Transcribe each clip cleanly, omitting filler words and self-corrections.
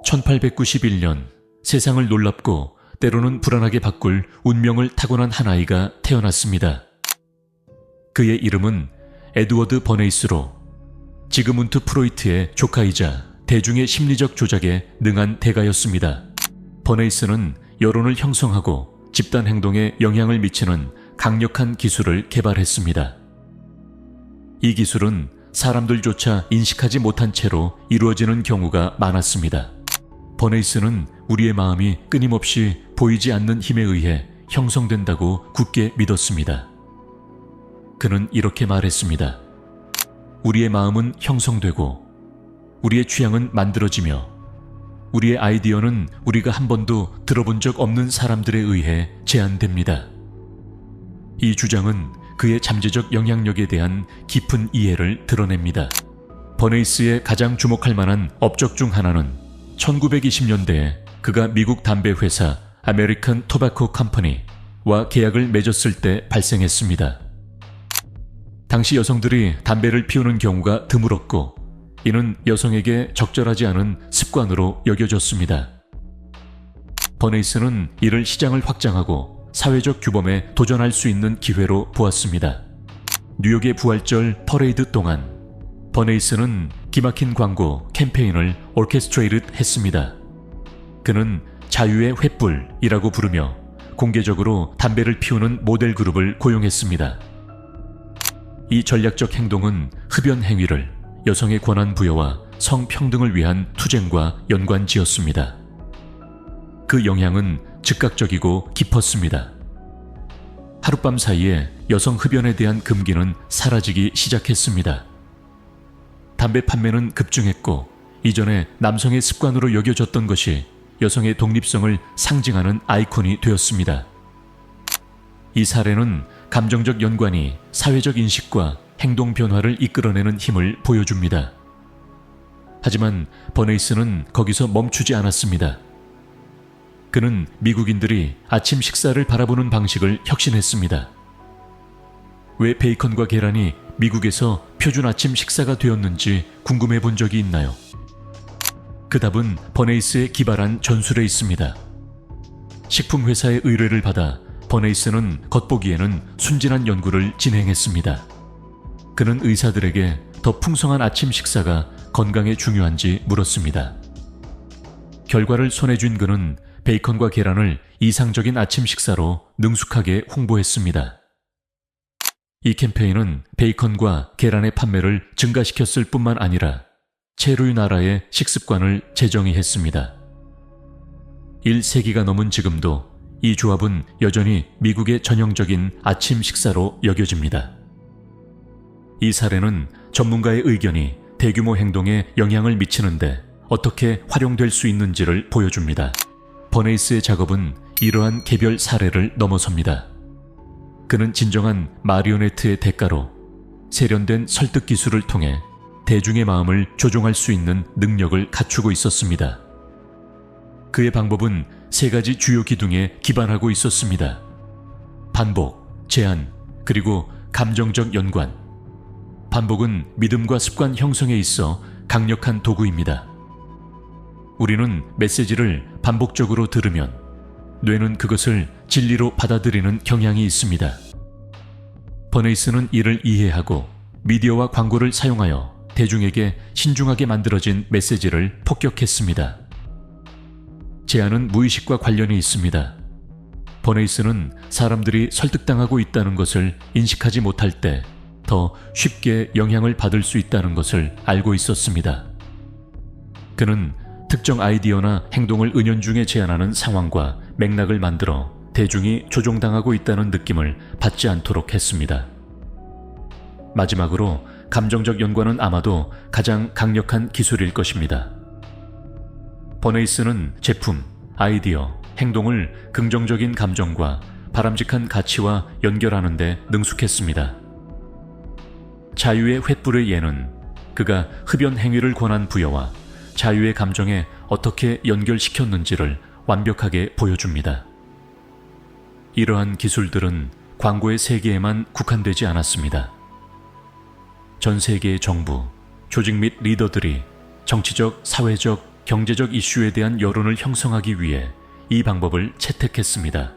1891년 세상을 놀랍고 때로는 불안하게 바꿀 운명을 타고난 한 아이가 태어났습니다. 그의 이름은 에드워드 버네이스로 지그문트 프로이트의 조카이자 대중의 심리적 조작에 능한 대가였습니다. 버네이스는 여론을 형성하고 집단 행동에 영향을 미치는 강력한 기술을 개발했습니다. 이 기술은 사람들조차 인식하지 못한 채로 이루어지는 경우가 많았습니다. 버네이스는 우리의 마음이 끊임없이 보이지 않는 힘에 의해 형성된다고 굳게 믿었습니다. 그는 이렇게 말했습니다. 우리의 마음은 형성되고 우리의 취향은 만들어지며 우리의 아이디어는 우리가 한 번도 들어본 적 없는 사람들에 의해 제안됩니다. 이 주장은 그의 잠재적 영향력에 대한 깊은 이해를 드러냅니다. 버네이스의 가장 주목할 만한 업적 중 하나는 1920년대에 그가 미국 담배 회사 아메리칸 토바코 컴퍼니와 계약을 맺었을 때 발생했습니다. 당시 여성들이 담배를 피우는 경우가 드물었고 이는 여성에게 적절하지 않은 습관으로 여겨졌습니다. 버네이스는 이를 시장을 확장하고 사회적 규범에 도전할 수 있는 기회로 보았습니다. 뉴욕의 부활절 퍼레이드 동안 버네이스는 기막힌 광고 캠페인을 오케스트레이트 했습니다. 그는 자유의 횃불이라고 부르며 공개적으로 담배를 피우는 모델 그룹을 고용했습니다. 이 전략적 행동은 흡연 행위를 여성의 권한 부여와 성평등을 위한 투쟁과 연관지었습니다. 그 영향은 즉각적이고 깊었습니다. 하룻밤 사이에 여성 흡연에 대한 금기는 사라지기 시작했습니다. 담배 판매는 급증했고 이전에 남성의 습관으로 여겨졌던 것이 여성의 독립성을 상징하는 아이콘이 되었습니다. 이 사례는 감정적 연관이 사회적 인식과 행동 변화를 이끌어내는 힘을 보여줍니다. 하지만 버네이스는 거기서 멈추지 않았습니다. 그는 미국인들이 아침 식사를 바라보는 방식을 혁신했습니다. 왜 베이컨과 계란이 미국에서 표준 아침 식사가 되었는지 궁금해 본 적이 있나요? 그 답은 버네이스의 기발한 전술에 있습니다. 식품회사의 의뢰를 받아 버네이스는 겉보기에는 순진한 연구를 진행했습니다. 그는 의사들에게 더 풍성한 아침 식사가 건강에 중요한지 물었습니다. 결과를 손에 쥔 그는 베이컨과 계란을 이상적인 아침 식사로 능숙하게 홍보했습니다. 이 캠페인은 베이컨과 계란의 판매를 증가시켰을 뿐만 아니라 체류의 나라의 식습관을 재정의했습니다. 1세기가 넘은 지금도 이 조합은 여전히 미국의 전형적인 아침 식사로 여겨집니다. 이 사례는 전문가의 의견이 대규모 행동에 영향을 미치는데 어떻게 활용될 수 있는지를 보여줍니다. 버네이스의 작업은 이러한 개별 사례를 넘어섭니다. 그는 진정한 마리오네트의 대가로 세련된 설득 기술을 통해 대중의 마음을 조종할 수 있는 능력을 갖추고 있었습니다. 그의 방법은 세 가지 주요 기둥에 기반하고 있었습니다. 반복, 제한, 그리고 감정적 연관. 반복은 믿음과 습관 형성에 있어 강력한 도구입니다. 우리는 메시지를 반복적으로 들으면 뇌는 그것을 진리로 받아들이는 경향이 있습니다. 버네이스는 이를 이해하고 미디어와 광고를 사용하여 대중에게 신중하게 만들어진 메시지를 폭격했습니다. 제안은 무의식과 관련이 있습니다. 버네이스는 사람들이 설득당하고 있다는 것을 인식하지 못할 때 더 쉽게 영향을 받을 수 있다는 것을 알고 있었습니다. 그는 특정 아이디어나 행동을 은연중에 제안하는 상황과 맥락을 만들어 대중이 조종당하고 있다는 느낌을 받지 않도록 했습니다. 마지막으로 감정적 연관은 아마도 가장 강력한 기술일 것입니다. 버네이스는 제품, 아이디어, 행동을 긍정적인 감정과 바람직한 가치와 연결하는 데 능숙했습니다. 자유의 횃불의 예는 그가 흡연 행위를 권한 부여와 자유의 감정에 어떻게 연결시켰는지를 완벽하게 보여줍니다. 이러한 기술들은 광고의 세계에만 국한되지 않았습니다. 전 세계의 정부, 조직 및 리더들이 정치적, 사회적, 경제적 이슈에 대한 여론을 형성하기 위해 이 방법을 채택했습니다.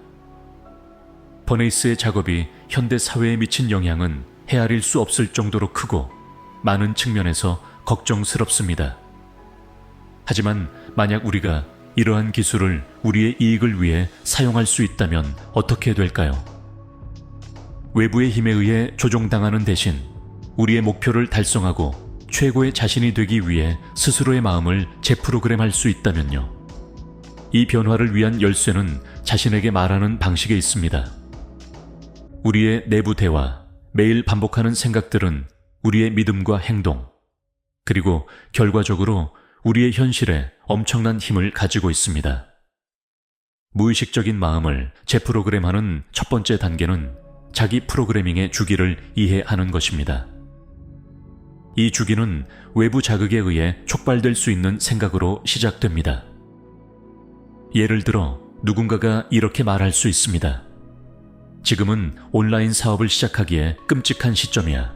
버네이스의 작업이 현대 사회에 미친 영향은 헤아릴 수 없을 정도로 크고 많은 측면에서 걱정스럽습니다. 하지만 만약 우리가 이러한 기술을 우리의 이익을 위해 사용할 수 있다면 어떻게 될까요? 외부의 힘에 의해 조종당하는 대신 우리의 목표를 달성하고 최고의 자신이 되기 위해 스스로의 마음을 재프로그램할 수 있다면요. 이 변화를 위한 열쇠는 자신에게 말하는 방식에 있습니다. 우리의 내부 대화, 매일 반복하는 생각들은 우리의 믿음과 행동, 그리고 결과적으로 우리의 현실에 엄청난 힘을 가지고 있습니다. 무의식적인 마음을 재프로그램하는 첫 번째 단계는 자기 프로그래밍의 주기를 이해하는 것입니다. 이 주기는 외부 자극에 의해 촉발될 수 있는 생각으로 시작됩니다. 예를 들어 누군가가 이렇게 말할 수 있습니다. 지금은 온라인 사업을 시작하기에 끔찍한 시점이야.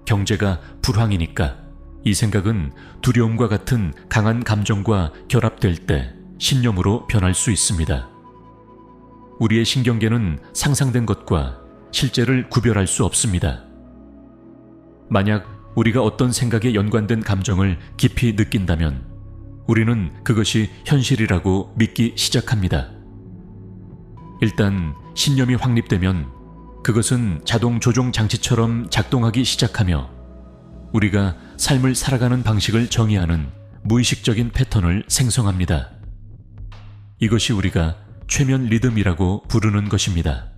경제가 불황이니까. 이 생각은 두려움과 같은 강한 감정과 결합될 때 신념으로 변할 수 있습니다. 우리의 신경계는 상상된 것과 실제를 구별할 수 없습니다. 만약 우리가 어떤 생각에 연관된 감정을 깊이 느낀다면 우리는 그것이 현실이라고 믿기 시작합니다. 일단 신념이 확립되면 그것은 자동 조종 장치처럼 작동하기 시작하며 우리가 삶을 살아가는 방식을 정의하는 무의식적인 패턴을 생성합니다. 이것이 우리가 최면 리듬이라고 부르는 것입니다.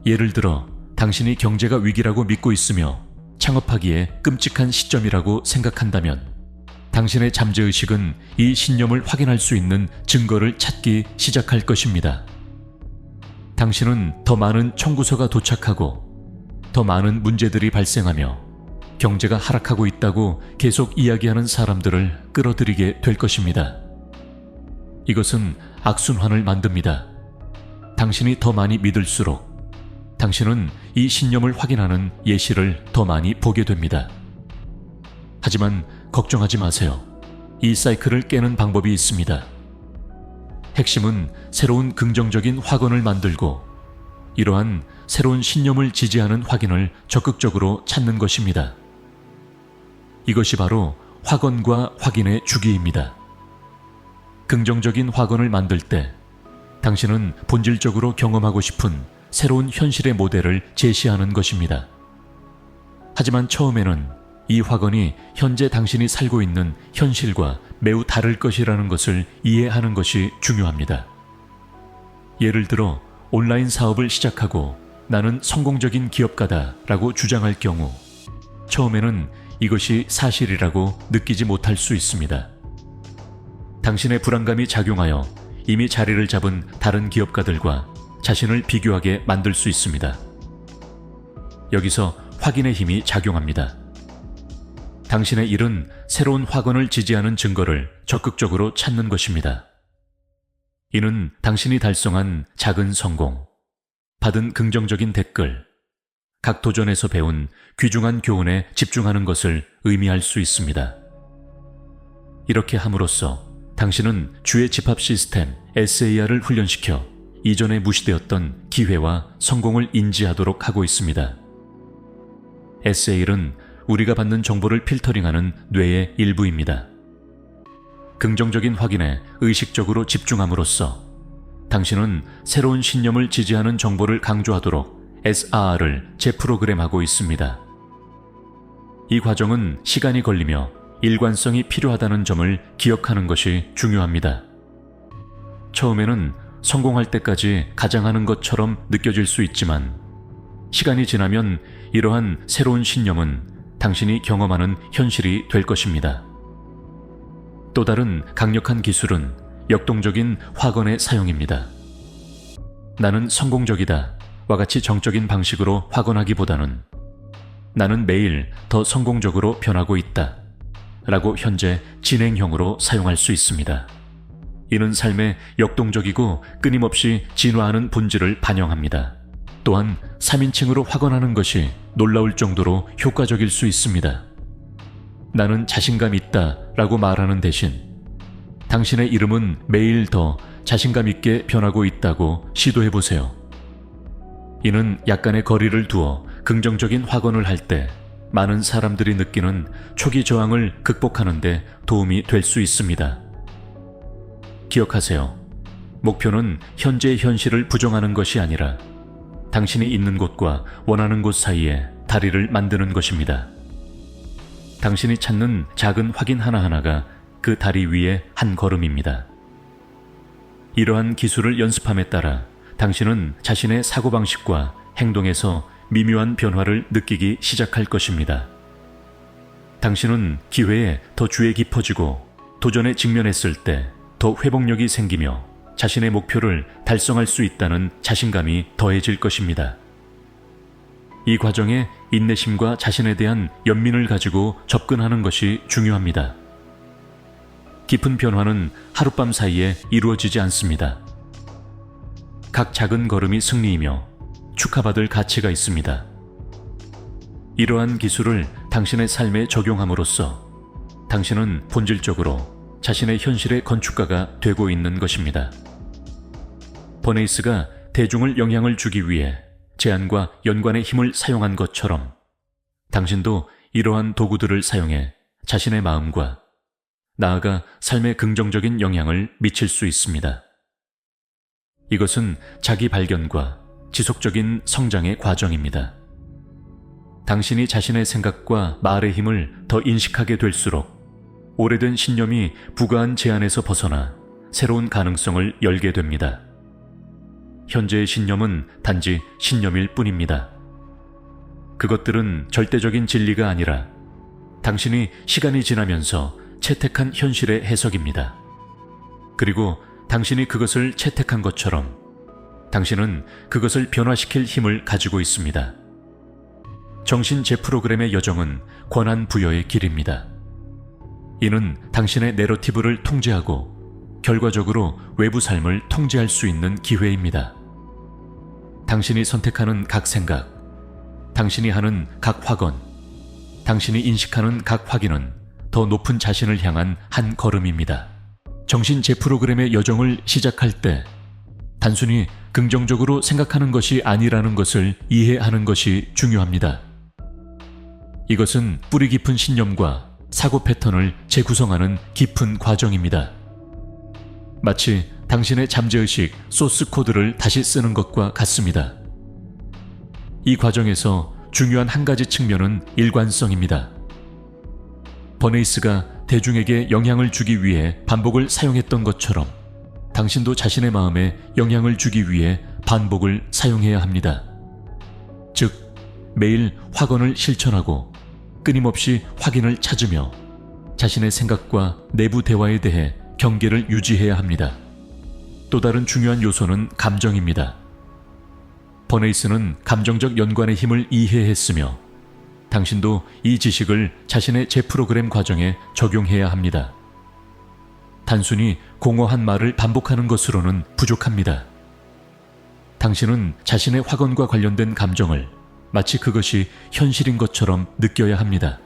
예를 들어 당신이 경제가 위기라고 믿고 있으며 창업하기에 끔찍한 시점이라고 생각한다면 당신의 잠재의식은 이 신념을 확인할 수 있는 증거를 찾기 시작할 것입니다. 당신은 더 많은 청구서가 도착하고 더 많은 문제들이 발생하며 경제가 하락하고 있다고 계속 이야기하는 사람들을 끌어들이게 될 것입니다. 이것은 악순환을 만듭니다. 당신이 더 많이 믿을수록 당신은 이 신념을 확인하는 예시를 더 많이 보게 됩니다. 하지만 걱정하지 마세요. 이 사이클을 깨는 방법이 있습니다. 핵심은 새로운 긍정적인 확언을 만들고 이러한 새로운 신념을 지지하는 확인을 적극적으로 찾는 것입니다. 이것이 바로 확언과 확인의 주기입니다. 긍정적인 확언을 만들 때 당신은 본질적으로 경험하고 싶은 새로운 현실의 모델을 제시하는 것입니다. 하지만 처음에는 이 확언이 현재 당신이 살고 있는 현실과 매우 다를 것이라는 것을 이해하는 것이 중요합니다. 예를 들어 온라인 사업을 시작하고 나는 성공적인 기업가다 라고 주장할 경우 처음에는 이것이 사실이라고 느끼지 못할 수 있습니다. 당신의 불안감이 작용하여 이미 자리를 잡은 다른 기업가들과 자신을 비교하게 만들 수 있습니다. 여기서 확인의 힘이 작용합니다. 당신의 일은 새로운 확언을 지지하는 증거를 적극적으로 찾는 것입니다. 이는 당신이 달성한 작은 성공, 받은 긍정적인 댓글, 각 도전에서 배운 귀중한 교훈에 집중하는 것을 의미할 수 있습니다. 이렇게 함으로써 당신은 주의 집합 시스템 SAR을 훈련시켜 이전에 무시되었던 기회와 성공을 인지하도록 하고 있습니다. SAR은 우리가 받는 정보를 필터링하는 뇌의 일부입니다. 긍정적인 확인에 의식적으로 집중함으로써 당신은 새로운 신념을 지지하는 정보를 강조하도록 SR을 재프로그램하고 있습니다. 이 과정은 시간이 걸리며 일관성이 필요하다는 점을 기억하는 것이 중요합니다. 처음에는 성공할 때까지 가장하는 것처럼 느껴질 수 있지만 시간이 지나면 이러한 새로운 신념은 당신이 경험하는 현실이 될 것입니다. 또 다른 강력한 기술은 역동적인 확언의 사용입니다. 나는 성공적이다 와 같이 정적인 방식으로 확언하기보다는 나는 매일 더 성공적으로 변하고 있다 라고 현재 진행형으로 사용할 수 있습니다. 이는 삶의 역동적이고 끊임없이 진화하는 본질을 반영합니다. 또한 3인칭으로 확언하는 것이 놀라울 정도로 효과적일 수 있습니다. 나는 자신감 있다 라고 말하는 대신 당신의 이름은 매일 더 자신감 있게 변하고 있다고 시도해보세요. 이는 약간의 거리를 두어 긍정적인 확언을 할 때 많은 사람들이 느끼는 초기 저항을 극복하는 데 도움이 될 수 있습니다. 기억하세요. 목표는 현재의 현실을 부정하는 것이 아니라 당신이 있는 곳과 원하는 곳 사이에 다리를 만드는 것입니다. 당신이 찾는 작은 확인 하나하나가 그 다리 위의 한 걸음입니다. 이러한 기술을 연습함에 따라 당신은 자신의 사고방식과 행동에서 미묘한 변화를 느끼기 시작할 것입니다. 당신은 기회에 더 주의 깊어지고 도전에 직면했을 때 더 회복력이 생기며 자신의 목표를 달성할 수 있다는 자신감이 더해질 것입니다. 이 과정에 인내심과 자신에 대한 연민을 가지고 접근하는 것이 중요합니다. 깊은 변화는 하룻밤 사이에 이루어지지 않습니다. 각 작은 걸음이 승리이며 축하받을 가치가 있습니다. 이러한 기술을 당신의 삶에 적용함으로써 당신은 본질적으로 자신의 현실의 건축가가 되고 있는 것입니다. 버네이스가 대중을 영향을 주기 위해 제안과 연관의 힘을 사용한 것처럼 당신도 이러한 도구들을 사용해 자신의 마음과 나아가 삶에 긍정적인 영향을 미칠 수 있습니다. 이것은 자기 발견과 지속적인 성장의 과정입니다. 당신이 자신의 생각과 말의 힘을 더 인식하게 될수록 오래된 신념이 부가한 제한에서 벗어나 새로운 가능성을 열게 됩니다. 현재의 신념은 단지 신념일 뿐입니다. 그것들은 절대적인 진리가 아니라 당신이 시간이 지나면서 채택한 현실의 해석입니다. 그리고 당신이 그것을 채택한 것처럼 당신은 그것을 변화시킬 힘을 가지고 있습니다. 정신 재프로그램의 여정은 권한 부여의 길입니다. 이는 당신의 내러티브를 통제하고 결과적으로 외부 삶을 통제할 수 있는 기회입니다. 당신이 선택하는 각 생각, 당신이 하는 각 확언, 당신이 인식하는 각 확인은 더 높은 자신을 향한 한 걸음입니다. 정신 재프로그램의 여정을 시작할 때 단순히 긍정적으로 생각하는 것이 아니라는 것을 이해하는 것이 중요합니다. 이것은 뿌리 깊은 신념과 사고 패턴을 재구성하는 깊은 과정입니다. 마치 당신의 잠재의식 소스 코드를 다시 쓰는 것과 같습니다. 이 과정에서 중요한 한 가지 측면은 일관성입니다. 버네이스가 대중에게 영향을 주기 위해 반복을 사용했던 것처럼 당신도 자신의 마음에 영향을 주기 위해 반복을 사용해야 합니다. 즉, 매일 확언을 실천하고 끊임없이 확인을 찾으며 자신의 생각과 내부 대화에 대해 경계를 유지해야 합니다. 또 다른 중요한 요소는 감정입니다. 버네이스는 감정적 연관의 힘을 이해했으며 당신도 이 지식을 자신의 재프로그램 과정에 적용해야 합니다. 단순히 공허한 말을 반복하는 것으로는 부족합니다. 당신은 자신의 확언과 관련된 감정을 마치 그것이 현실인 것처럼 느껴야 합니다.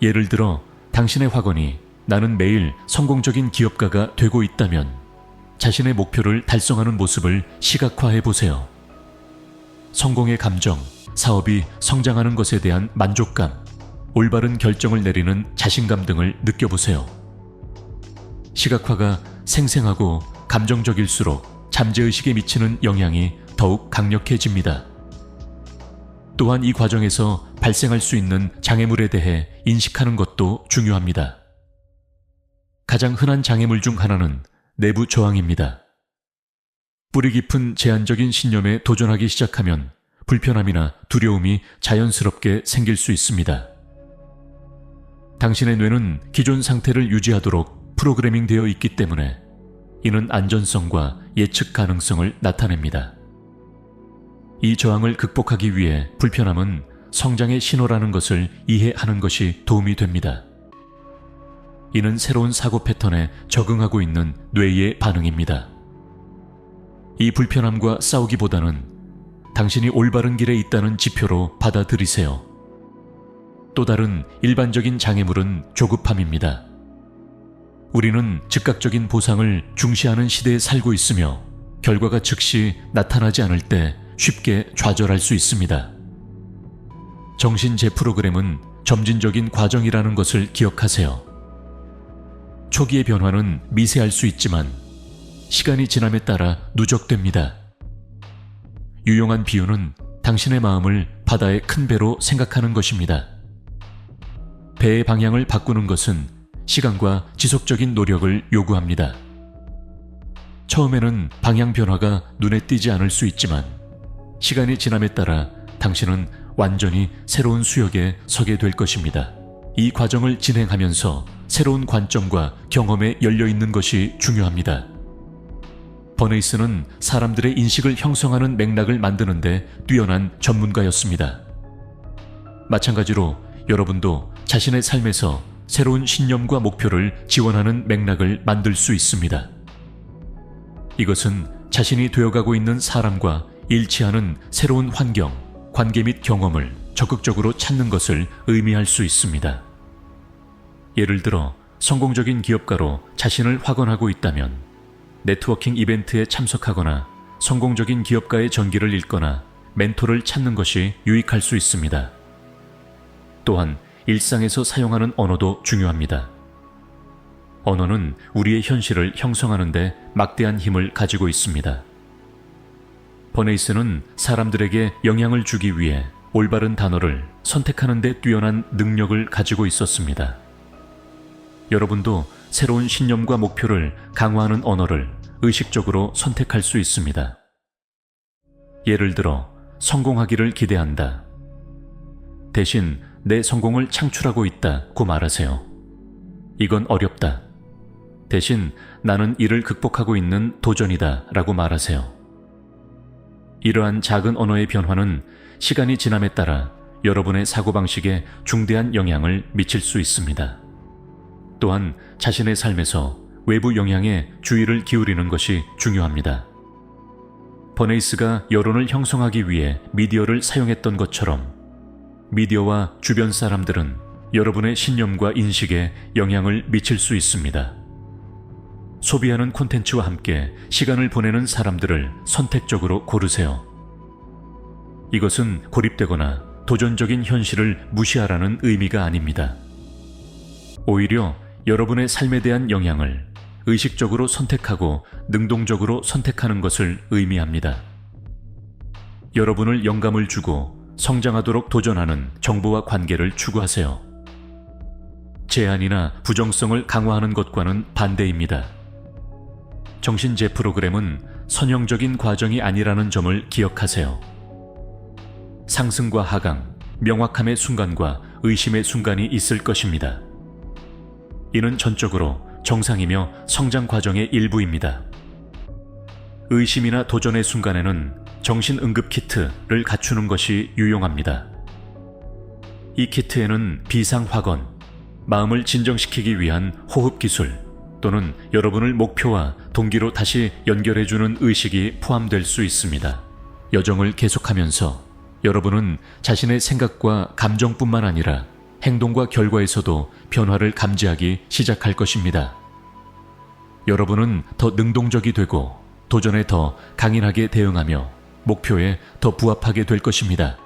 예를 들어 당신의 확언이 나는 매일 성공적인 기업가가 되고 있다면 자신의 목표를 달성하는 모습을 시각화해 보세요. 성공의 감정, 사업이 성장하는 것에 대한 만족감, 올바른 결정을 내리는 자신감 등을 느껴보세요. 시각화가 생생하고 감정적일수록 잠재의식에 미치는 영향이 더욱 강력해집니다. 또한 이 과정에서 발생할 수 있는 장애물에 대해 인식하는 것도 중요합니다. 가장 흔한 장애물 중 하나는 내부 저항입니다. 뿌리 깊은 제한적인 신념에 도전하기 시작하면 불편함이나 두려움이 자연스럽게 생길 수 있습니다. 당신의 뇌는 기존 상태를 유지하도록 프로그래밍 되어 있기 때문에 이는 안전성과 예측 가능성을 나타냅니다. 이 저항을 극복하기 위해 불편함은 성장의 신호라는 것을 이해하는 것이 도움이 됩니다. 이는 새로운 사고 패턴에 적응하고 있는 뇌의 반응입니다. 이 불편함과 싸우기보다는 당신이 올바른 길에 있다는 지표로 받아들이세요. 또 다른 일반적인 장애물은 조급함입니다. 우리는 즉각적인 보상을 중시하는 시대에 살고 있으며 결과가 즉시 나타나지 않을 때 쉽게 좌절할 수 있습니다. 정신재 프로그램은 점진적인 과정이라는 것을 기억하세요. 초기의 변화는 미세할 수 있지만 시간이 지남에 따라 누적됩니다. 유용한 비유는 당신의 마음을 바다의 큰 배로 생각하는 것입니다. 배의 방향을 바꾸는 것은 시간과 지속적인 노력을 요구합니다. 처음에는 방향 변화가 눈에 띄지 않을 수 있지만 시간이 지남에 따라 당신은 완전히 새로운 수역에 서게 될 것입니다. 이 과정을 진행하면서 새로운 관점과 경험에 열려 있는 것이 중요합니다. 버네이스는 사람들의 인식을 형성하는 맥락을 만드는 데 뛰어난 전문가였습니다. 마찬가지로 여러분도 자신의 삶에서 새로운 신념과 목표를 지원하는 맥락을 만들 수 있습니다. 이것은 자신이 되어가고 있는 사람과 일치하는 새로운 환경, 관계 및 경험을 적극적으로 찾는 것을 의미할 수 있습니다. 예를 들어 성공적인 기업가로 자신을 확언하고 있다면 네트워킹 이벤트에 참석하거나 성공적인 기업가의 전기를 읽거나 멘토를 찾는 것이 유익할 수 있습니다. 또한 일상에서 사용하는 언어도 중요합니다. 언어는 우리의 현실을 형성하는 데 막대한 힘을 가지고 있습니다. 버네이스는 사람들에게 영향을 주기 위해 올바른 단어를 선택하는 데 뛰어난 능력을 가지고 있었습니다. 여러분도 새로운 신념과 목표를 강화하는 언어를 의식적으로 선택할 수 있습니다. 예를 들어 성공하기를 기대한다. 대신 내 성공을 창출하고 있다고 말하세요. 이건 어렵다. 대신 나는 이를 극복하고 있는 도전이다 라고 말하세요. 이러한 작은 언어의 변화는 시간이 지남에 따라 여러분의 사고방식에 중대한 영향을 미칠 수 있습니다. 또한 자신의 삶에서 외부 영향에 주의를 기울이는 것이 중요합니다. 버네이스가 여론을 형성하기 위해 미디어를 사용했던 것처럼 미디어와 주변 사람들은 여러분의 신념과 인식에 영향을 미칠 수 있습니다. 소비하는 콘텐츠와 함께 시간을 보내는 사람들을 선택적으로 고르세요. 이것은 고립되거나 도전적인 현실을 무시하라는 의미가 아닙니다. 오히려 여러분의 삶에 대한 영향을 의식적으로 선택하고 능동적으로 선택하는 것을 의미합니다. 여러분을 영감을 주고 성장하도록 도전하는 정보와 관계를 추구하세요. 제한이나 부정성을 강화하는 것과는 반대입니다. 정신재 프로그램은 선형적인 과정이 아니라는 점을 기억하세요. 상승과 하강, 명확함의 순간과 의심의 순간이 있을 것입니다. 이는 전적으로 정상이며 성장 과정의 일부입니다. 의심이나 도전의 순간에는 정신응급 키트를 갖추는 것이 유용합니다. 이 키트에는 비상확언, 마음을 진정시키기 위한 호흡 기술 또는 여러분을 목표와 동기로 다시 연결해주는 의식이 포함될 수 있습니다. 여정을 계속하면서 여러분은 자신의 생각과 감정뿐만 아니라 행동과 결과에서도 변화를 감지하기 시작할 것입니다. 여러분은 더 능동적이 되고 도전에 더 강인하게 대응하며 목표에 더 부합하게 될 것입니다.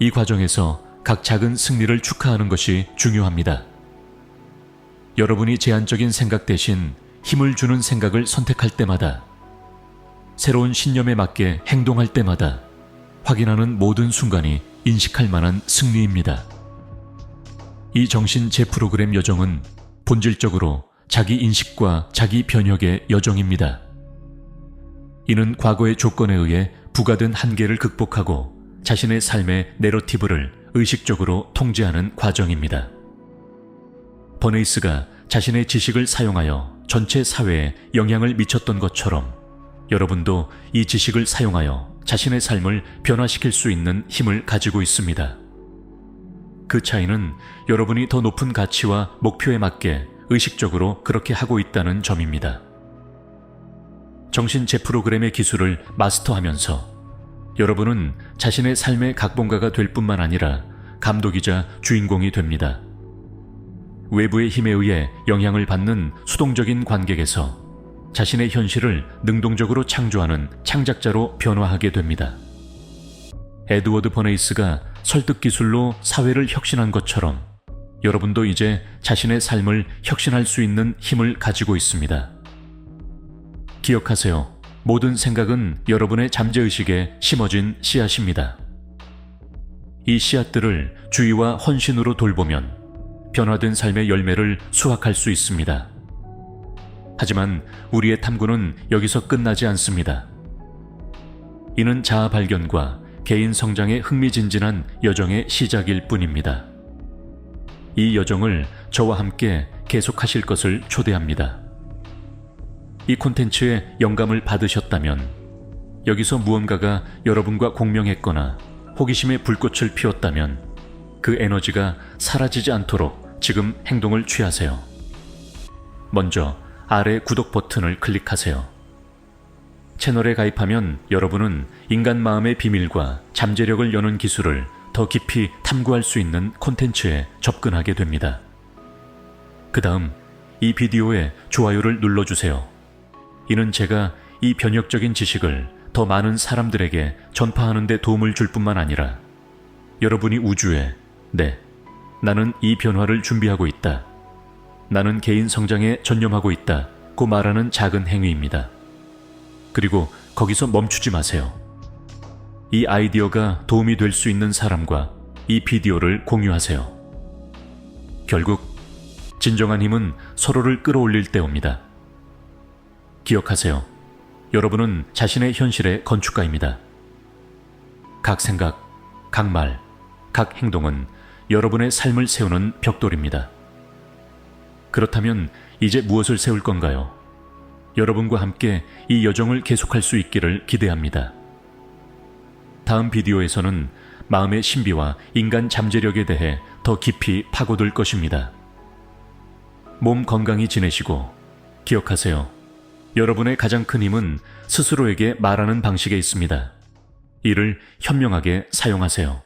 이 과정에서 각 작은 승리를 축하하는 것이 중요합니다. 여러분이 제한적인 생각 대신 힘을 주는 생각을 선택할 때마다, 새로운 신념에 맞게 행동할 때마다 확인하는 모든 순간이 인식할 만한 승리입니다. 이 정신재 프로그램 여정은 본질적으로 자기 인식과 자기 변혁의 여정입니다. 이는 과거의 조건에 의해 부과된 한계를 극복하고 자신의 삶의 내러티브를 의식적으로 통제하는 과정입니다. 버네이스가 자신의 지식을 사용하여 전체 사회에 영향을 미쳤던 것처럼 여러분도 이 지식을 사용하여 자신의 삶을 변화시킬 수 있는 힘을 가지고 있습니다. 그 차이는 여러분이 더 높은 가치와 목표에 맞게 의식적으로 그렇게 하고 있다는 점입니다. 정신재 프로그램의 기술을 마스터하면서 여러분은 자신의 삶의 각본가가 될 뿐만 아니라 감독이자 주인공이 됩니다. 외부의 힘에 의해 영향을 받는 수동적인 관객에서 자신의 현실을 능동적으로 창조하는 창작자로 변화하게 됩니다. 에드워드 버네이스가 설득 기술로 사회를 혁신한 것처럼 여러분도 이제 자신의 삶을 혁신할 수 있는 힘을 가지고 있습니다. 기억하세요. 모든 생각은 여러분의 잠재의식에 심어진 씨앗입니다. 이 씨앗들을 주의와 헌신으로 돌보면 변화된 삶의 열매를 수확할 수 있습니다. 하지만 우리의 탐구는 여기서 끝나지 않습니다. 이는 자아 발견과 개인 성장의 흥미진진한 여정의 시작일 뿐입니다. 이 여정을 저와 함께 계속하실 것을 초대합니다. 이 콘텐츠에 영감을 받으셨다면, 여기서 무언가가 여러분과 공명했거나 호기심의 불꽃을 피웠다면 그 에너지가 사라지지 않도록 지금 행동을 취하세요. 먼저 아래 구독 버튼을 클릭하세요. 채널에 가입하면 여러분은 인간 마음의 비밀과 잠재력을 여는 기술을 더 깊이 탐구할 수 있는 콘텐츠에 접근하게 됩니다. 그 다음 이 비디오에 좋아요를 눌러주세요. 이는 제가 이 변혁적인 지식을 더 많은 사람들에게 전파하는 데 도움을 줄 뿐만 아니라 여러분이 우주에 네, 나는 이 변화를 준비하고 있다, 나는 개인 성장에 전념하고 있다 고 말하는 작은 행위입니다. 그리고 거기서 멈추지 마세요. 이 아이디어가 도움이 될 수 있는 사람과 이 비디오를 공유하세요. 결국 진정한 힘은 서로를 끌어올릴 때 옵니다. 기억하세요. 여러분은 자신의 현실의 건축가입니다. 각 생각, 각 말, 각 행동은 여러분의 삶을 세우는 벽돌입니다. 그렇다면 이제 무엇을 세울 건가요? 여러분과 함께 이 여정을 계속할 수 있기를 기대합니다. 다음 비디오에서는 마음의 신비와 인간 잠재력에 대해 더 깊이 파고들 것입니다. 몸 건강히 지내시고 기억하세요. 여러분의 가장 큰 힘은 스스로에게 말하는 방식에 있습니다. 이를 현명하게 사용하세요.